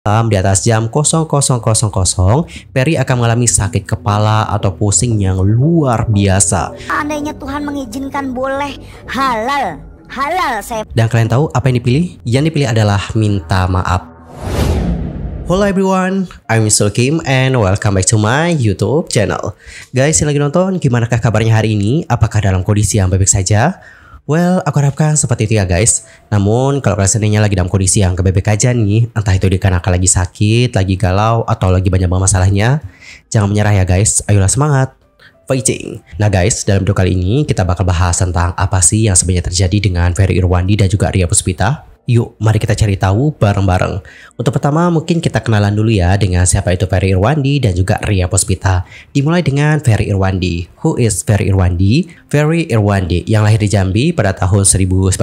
Di atas jam 00.00, Ferry akan mengalami sakit kepala atau pusing yang luar biasa. Andainya Tuhan mengizinkan boleh halal saya. Dan kalian tahu apa yang dipilih? Yang dipilih adalah minta maaf. Hello everyone, I'm Mr. Kim and welcome back to my YouTube channel. Guys yang lagi nonton, gimanakah kabarnya hari ini? Apakah dalam kondisi yang baik-baik saja? Well, aku harapkan seperti itu ya guys. Namun kalau kalian seandainya lagi dalam kondisi yang baik-baik aja nih, entah itu dikarenakan lagi sakit, lagi galau, atau lagi banyak banget masalahnya, jangan menyerah ya guys. Ayolah semangat, fighting. Nah guys, dalam video kali ini kita bakal bahas tentang apa sih yang sebenarnya terjadi dengan Ferry Irwandi dan juga Ria Puspita. Yuk, mari kita cari tahu bareng-bareng. Untuk pertama, mungkin kita kenalan dulu ya dengan siapa itu Ferry Irwandi dan juga Ria Puspita. Dimulai dengan Ferry Irwandi. Who is Ferry Irwandi? Ferry Irwandi yang lahir di Jambi pada tahun 1980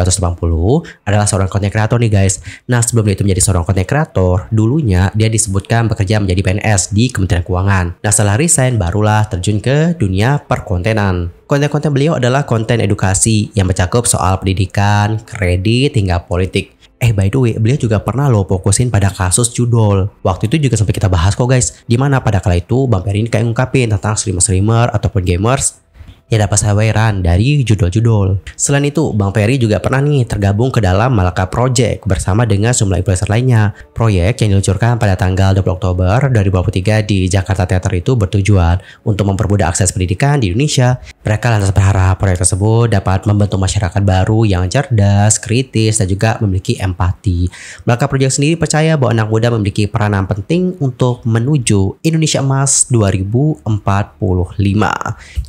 adalah seorang konten kreator nih guys. Nah, sebelum dia itu menjadi seorang konten kreator, dulunya dia disebutkan bekerja menjadi PNS di Kementerian Keuangan. Nah, setelah resign barulah terjun ke dunia perkontenan. Konten-konten beliau adalah konten edukasi yang mencakup soal pendidikan, kredit, hingga politik. By the way, beliau juga pernah fokusin pada kasus judol. Waktu itu juga sampai kita bahas kok guys. Dimana pada kala itu Bang Ferry ini kayak ngungkapin tentang streamer-streamer ataupun gamers yang dapat saweran dari judol-judol. Selain itu, Bang Ferry juga pernah nih tergabung ke dalam Malaka Project bersama dengan sejumlah influencer lainnya. Proyek yang diluncurkan pada tanggal 20 Oktober 2023 di Jakarta Theater itu bertujuan untuk mempermudah akses pendidikan di Indonesia. Mereka lantas berharap proyek tersebut dapat membentuk masyarakat baru yang cerdas, kritis, dan juga memiliki empati. Malaka Project sendiri percaya bahwa anak muda memiliki peranan penting untuk menuju Indonesia Emas 2045.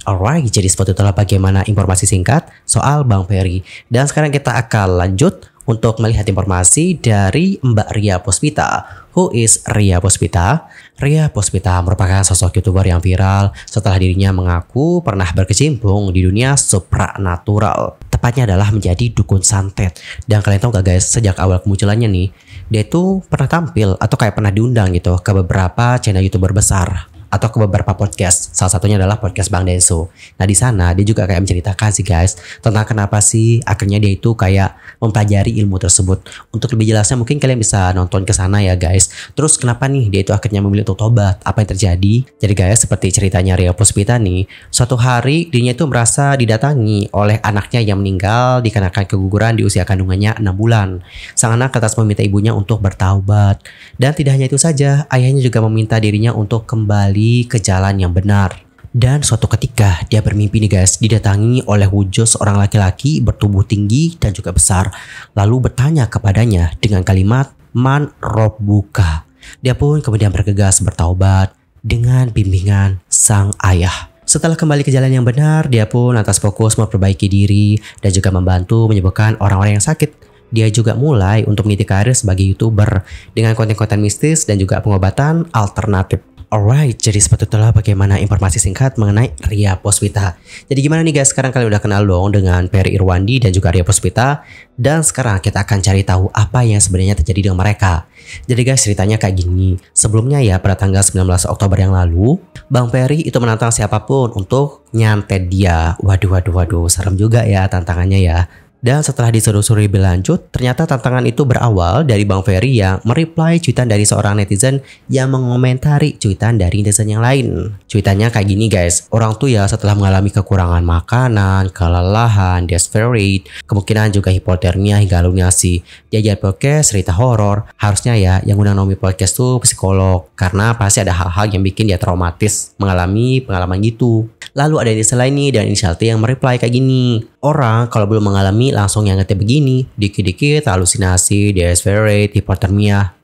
Alright, jadi seperti itulah bagaimana informasi singkat soal Bang Ferry. Dan sekarang kita akan lanjut untuk melihat informasi dari Mbak Ria Puspita. Who is Ria Puspita? Ria Puspita merupakan sosok YouTuber yang viral setelah dirinya mengaku pernah berkecimpung di dunia supranatural. Tepatnya adalah menjadi dukun santet. Dan kalian tahu gak guys, sejak awal kemunculannya nih, dia tuh pernah tampil atau kayak pernah diundang gitu ke beberapa channel YouTuber besar atau ke beberapa podcast. Salah satunya adalah podcast Bang Denso. Nah, di sana dia juga kayak menceritakan sih guys tentang kenapa sih akhirnya dia itu kayak mempelajari ilmu tersebut. Untuk lebih jelasnya mungkin kalian bisa nonton ke sana ya guys. Terus kenapa nih dia itu akhirnya memilih untuk tobat? Apa yang terjadi? Jadi guys, seperti ceritanya Ria Puspita nih, suatu hari dirinya itu merasa didatangi oleh anaknya yang meninggal dikarenakan keguguran di usia kandungannya 6 bulan. Sang anak lantas meminta ibunya untuk bertaubat. Dan tidak hanya itu saja, ayahnya juga meminta dirinya untuk kembali ke jalan yang benar. Dan suatu ketika dia bermimpi nih guys, didatangi oleh wujud seorang laki-laki bertubuh tinggi dan juga besar, lalu bertanya kepadanya dengan kalimat Man Robbuka. Dia pun kemudian bergegas bertaubat dengan bimbingan sang ayah. Setelah kembali ke jalan yang benar, dia pun lantas fokus memperbaiki diri dan juga membantu menyembuhkan orang-orang yang sakit. Dia juga mulai untuk meniti karir sebagai YouTuber dengan konten-konten mistis dan juga pengobatan alternatif. Alright, jadi seperti itulah bagaimana informasi singkat mengenai Ria Puspita. Jadi gimana nih guys, sekarang kalian udah kenal dong dengan Ferry Irwandi dan juga Ria Puspita. Dan sekarang kita akan cari tahu apa yang sebenarnya terjadi dengan mereka. Jadi guys, ceritanya kayak gini. Sebelumnya ya, pada tanggal 19 Oktober yang lalu, Bang Ferry itu menantang siapapun untuk nyantet dia. Waduh, serem juga ya tantangannya ya. Dan setelah disuruh-suruh lebih lanjut, ternyata tantangan itu berawal dari Bang Ferry yang mereply cuitan dari seorang netizen yang mengomentari cuitan dari netizen yang lain. Cuitannya kayak gini guys, orang tuh ya setelah mengalami kekurangan makanan, kelelahan, desperate, kemungkinan juga hipotermia hingga halusinasi. Dia podcast cerita horor, harusnya ya yang undang Nomi podcast tuh psikolog, karena pasti ada hal-hal yang bikin dia traumatis mengalami pengalaman gitu. Lalu ada netizen lain nih dan inisial T yang mereply kayak gini. Orang kalau belum mengalami langsung yang ngerti begini, dikit-dikit halusinasi, desperate, hipotermia.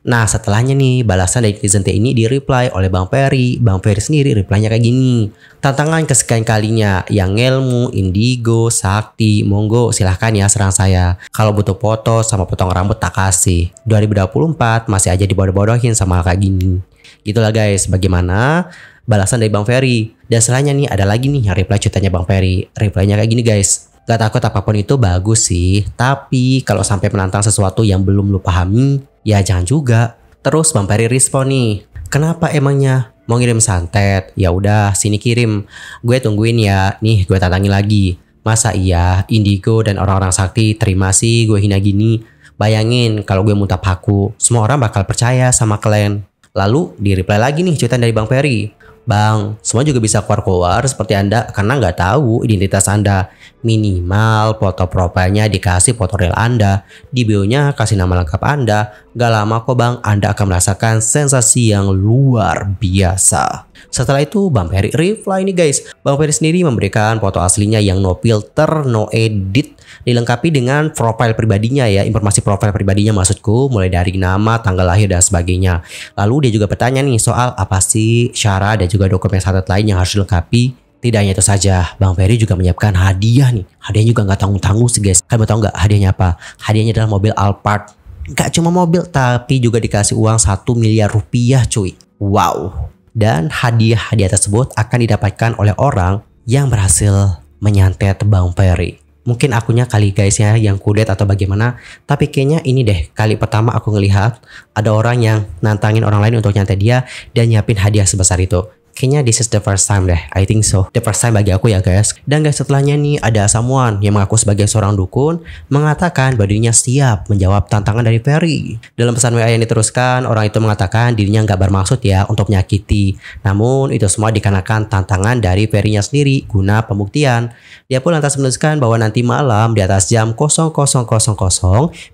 Nah setelahnya nih balasan dari netizen T ini di-reply oleh Bang Ferry. Bang Ferry sendiri reply-nya kayak gini. Tantangan kesekian kalinya, yang ilmu, indigo, sakti, monggo silahkan ya serang saya. Kalau butuh foto sama potong rambut tak kasih. 2024 masih aja dibodoh-bodohin sama kayak gini. Gitulah guys, bagaimana balasan dari Bang Ferry. Dan setelahnya nih ada lagi nih yang reply cuitannya Bang Ferry. Reply-nya kayak gini guys. Gak takut apapun itu bagus sih, tapi kalau sampai menantang sesuatu yang belum lu pahami, ya jangan juga. Terus Bang Ferry respon nih, kenapa emangnya? Mau ngirim santet? Ya udah, sini kirim. Gue tungguin ya. Nih gue tantangin lagi. Masa iya Indigo dan orang-orang sakti terima sih gue hina gini? Bayangin kalau gue muntah paku, semua orang bakal percaya sama kalian. Lalu di reply lagi nih cuitan dari Bang Ferry. Bang, semua juga bisa keluar-keluar seperti Anda karena nggak tahu identitas Anda. Minimal foto profilnya dikasih foto real Anda. Di bio-nya kasih nama lengkap Anda. Gak lama kok Bang, Anda akan merasakan sensasi yang luar biasa. Setelah itu Bang Ferry reply nih guys. Bang Ferry sendiri memberikan foto aslinya yang no filter, no edit, dilengkapi dengan profil pribadinya ya, informasi profil pribadinya maksudku, mulai dari nama, tanggal lahir dan sebagainya. Lalu dia juga bertanya nih soal apa sih syarat dan juga dokumen syarat lain yang harus dilengkapi. Tidak hanya itu saja, Bang Ferry juga menyiapkan hadiah nih. Hadiahnya juga nggak tanggung-tanggung sih guys. Kalian mau tahu nggak hadiahnya apa? Hadiahnya adalah mobil Alphard. Nggak cuma mobil, tapi juga dikasih uang 1 miliar rupiah cuy. Wow. Dan hadiah-hadiah tersebut akan didapatkan oleh orang yang berhasil menyantet Bang Ferry. Mungkin akunya kali guys ya yang kudet atau bagaimana, tapi kayaknya ini deh kali pertama aku ngelihat ada orang yang nantangin orang lain untuk nyantet dia dan nyiapin hadiah sebesar itu. Kayaknya this is the first time deh, I think so. The first time bagi aku ya guys. Dan guys setelahnya nih ada someone yang mengaku sebagai seorang dukun mengatakan bahwa dirinya siap menjawab tantangan dari Ferry. Dalam pesan WA yang diteruskan, orang itu mengatakan dirinya nggak bermaksud ya untuk menyakiti. Namun itu semua dikarenakan tantangan dari Ferry-nya sendiri guna pembuktian. Dia pun lantas menuliskan bahwa nanti malam di atas jam 00.00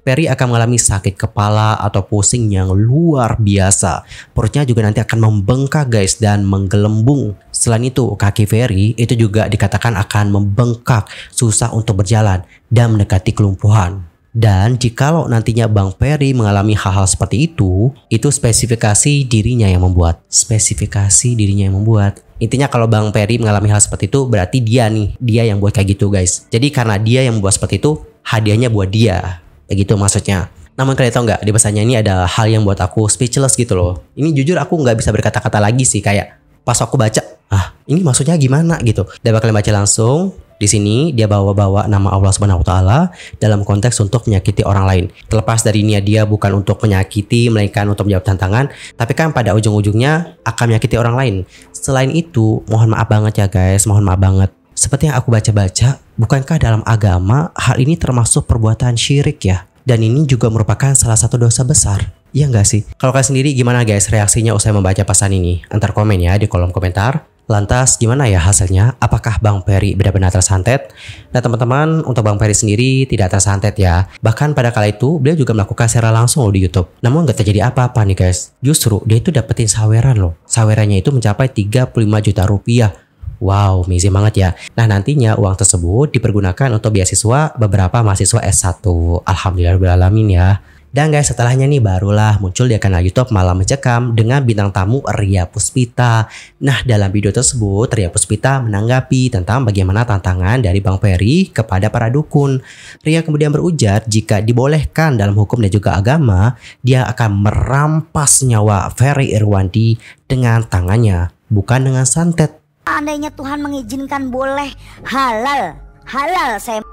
Ferry akan mengalami sakit kepala atau pusing yang luar biasa. Perutnya juga nanti akan membengkak guys dan menggelembung. Selain itu kaki Ferry itu juga dikatakan akan membengkak, susah untuk berjalan dan mendekati kelumpuhan. Dan jikalau nantinya Bang Ferry mengalami hal-hal seperti itu spesifikasi dirinya yang membuat. Spesifikasi dirinya yang membuat. Intinya kalau Bang Ferry mengalami hal seperti itu berarti dia yang buat kayak gitu guys. Jadi karena dia yang membuat seperti itu, hadiahnya buat dia. Kayak gitu maksudnya. Namun kalian tahu nggak, di pesannya ini ada hal yang buat aku speechless gitu loh. Ini jujur aku nggak bisa berkata-kata lagi sih, kayak pas aku baca, ini maksudnya gimana gitu. Dan bakal baca langsung. Di sini dia bawa-bawa nama Allah Subhanahu wa taala dalam konteks untuk menyakiti orang lain. Terlepas dari niat dia bukan untuk menyakiti, melainkan untuk menjawab tantangan, tapi kan pada ujung-ujungnya akan menyakiti orang lain. Selain itu, mohon maaf banget ya guys, mohon maaf banget. Seperti yang aku baca-baca, bukankah dalam agama hal ini termasuk perbuatan syirik ya? Dan ini juga merupakan salah satu dosa besar. Iya nggak sih? Kalau kalian sendiri gimana guys reaksinya usai membaca pesan ini? Antar komen ya di kolom komentar. Lantas gimana ya hasilnya? Apakah Bang Ferry benar-benar tersantet? Nah teman-teman, untuk Bang Ferry sendiri tidak tersantet ya. Bahkan pada kala itu beliau juga melakukan secara langsung loh di YouTube. Namun gak terjadi apa-apa nih guys. Justru dia itu dapetin saweran loh. Sawerannya itu mencapai 35 juta rupiah. Wow, amazing banget ya. Nah nantinya uang tersebut dipergunakan untuk beasiswa beberapa mahasiswa S1. Alhamdulillahirrahmanirrahim ya. Dan guys setelahnya nih barulah muncul di kanal YouTube Malam Mencekam dengan bintang tamu Ria Puspita. Nah dalam video tersebut Ria Puspita menanggapi tentang bagaimana tantangan dari Bang Ferry kepada para dukun. Ria kemudian berujar jika dibolehkan dalam hukum dan juga agama, dia akan merampas nyawa Ferry Irwandi dengan tangannya, bukan dengan santet. Andainya Tuhan mengizinkan boleh halal saya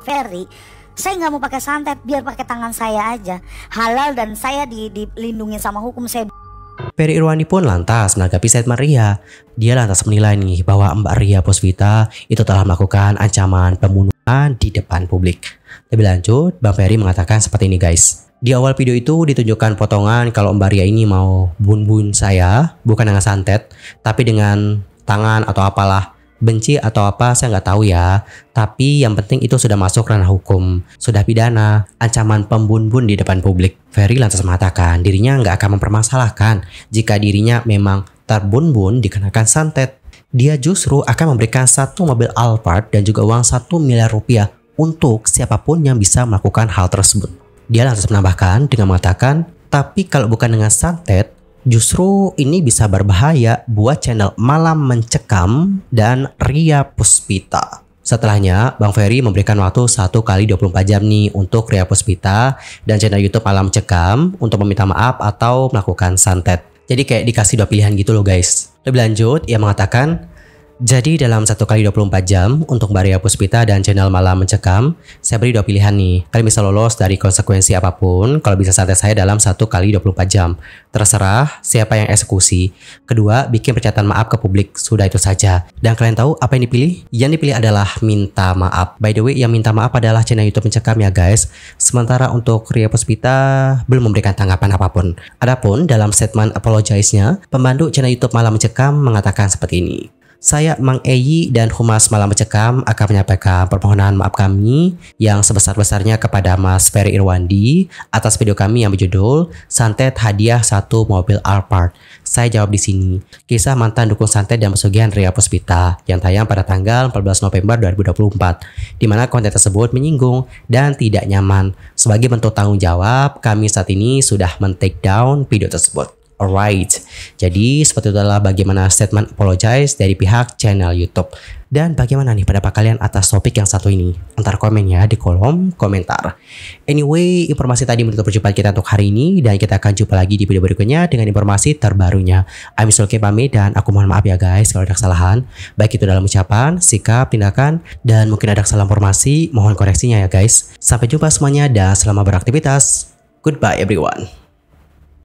Ferry, saya nggak mau pakai santet, biar pakai tangan saya aja halal dan saya dilindungi sama hukum saya. Ferry Irwandi pun lantas menanggapi statement Ria. Dia lantas menilai nih bahwa Mbak Ria Puspita itu telah melakukan ancaman pembunuhan di depan publik. Lebih lanjut, Bang Ferry mengatakan seperti ini guys. Di awal video itu ditunjukkan potongan kalau Mbak Ria ini mau bun-bun saya bukan dengan santet, tapi dengan tangan atau apalah. Benci atau apa saya nggak tahu ya. Tapi yang penting itu sudah masuk ranah hukum, sudah pidana, ancaman pembun-bun di depan publik. Ferry lantas mengatakan dirinya nggak akan mempermasalahkan jika dirinya memang terbun-bun dikenakan santet. Dia justru akan memberikan satu mobil Alphard dan juga uang 1 miliar rupiah untuk siapapun yang bisa melakukan hal tersebut. Dia lantas menambahkan dengan mengatakan, tapi kalau bukan dengan santet, justru ini bisa berbahaya buat channel Malam Mencekam dan Ria Puspita. Setelahnya, Bang Ferry memberikan waktu 1 kali 24 jam nih untuk Ria Puspita dan channel YouTube Malam Mencekam untuk meminta maaf atau melakukan santet. Jadi kayak dikasih 2 pilihan gitu loh guys. Lebih lanjut, ia mengatakan, Jadi dalam 1 kali 24 jam untuk Mbak Ria Puspita dan channel Malam Mencekam, saya beri 2 pilihan nih. Kalian bisa lolos dari konsekuensi apapun kalau bisa santet saya dalam 1 kali 24 jam. Terserah siapa yang eksekusi. Kedua, bikin pernyataan maaf ke publik. Sudah itu saja. Dan kalian tahu apa yang dipilih? Yang dipilih adalah minta maaf. By the way, yang minta maaf adalah channel YouTube Mencekam ya guys. Sementara untuk Ria Puspita belum memberikan tanggapan apapun. Adapun dalam statement apologize-nya, pembantu channel YouTube Malam Mencekam mengatakan seperti ini. Saya Mang Eyi dan Humas Malam Mencekam akan menyampaikan permohonan maaf kami yang sebesar-besarnya kepada Mas Ferry Irwandi atas video kami yang berjudul Santet Hadiah 1 Mobil Alphard. Saya jawab di sini. Kisah mantan dukung santet dan pesugihan Ria Puspita yang tayang pada tanggal 14 November 2024, di mana konten tersebut menyinggung dan tidak nyaman. Sebagai bentuk tanggung jawab, kami saat ini sudah men-take down video tersebut. Alright, jadi seperti itu adalah bagaimana statement apologize dari pihak channel YouTube. Dan bagaimana nih pendapat kalian atas topik yang satu ini? Antar komen ya di kolom komentar. Anyway, informasi tadi menutup perjumpaan kita untuk hari ini. Dan kita akan jumpa lagi di video berikutnya dengan informasi terbarunya. I'm Sulke pamit dan aku mohon maaf ya guys kalau ada kesalahan. Baik itu dalam ucapan, sikap, tindakan, dan mungkin ada kesalahan informasi. Mohon koreksinya ya guys. Sampai jumpa semuanya dan selamat beraktivitas. Goodbye everyone.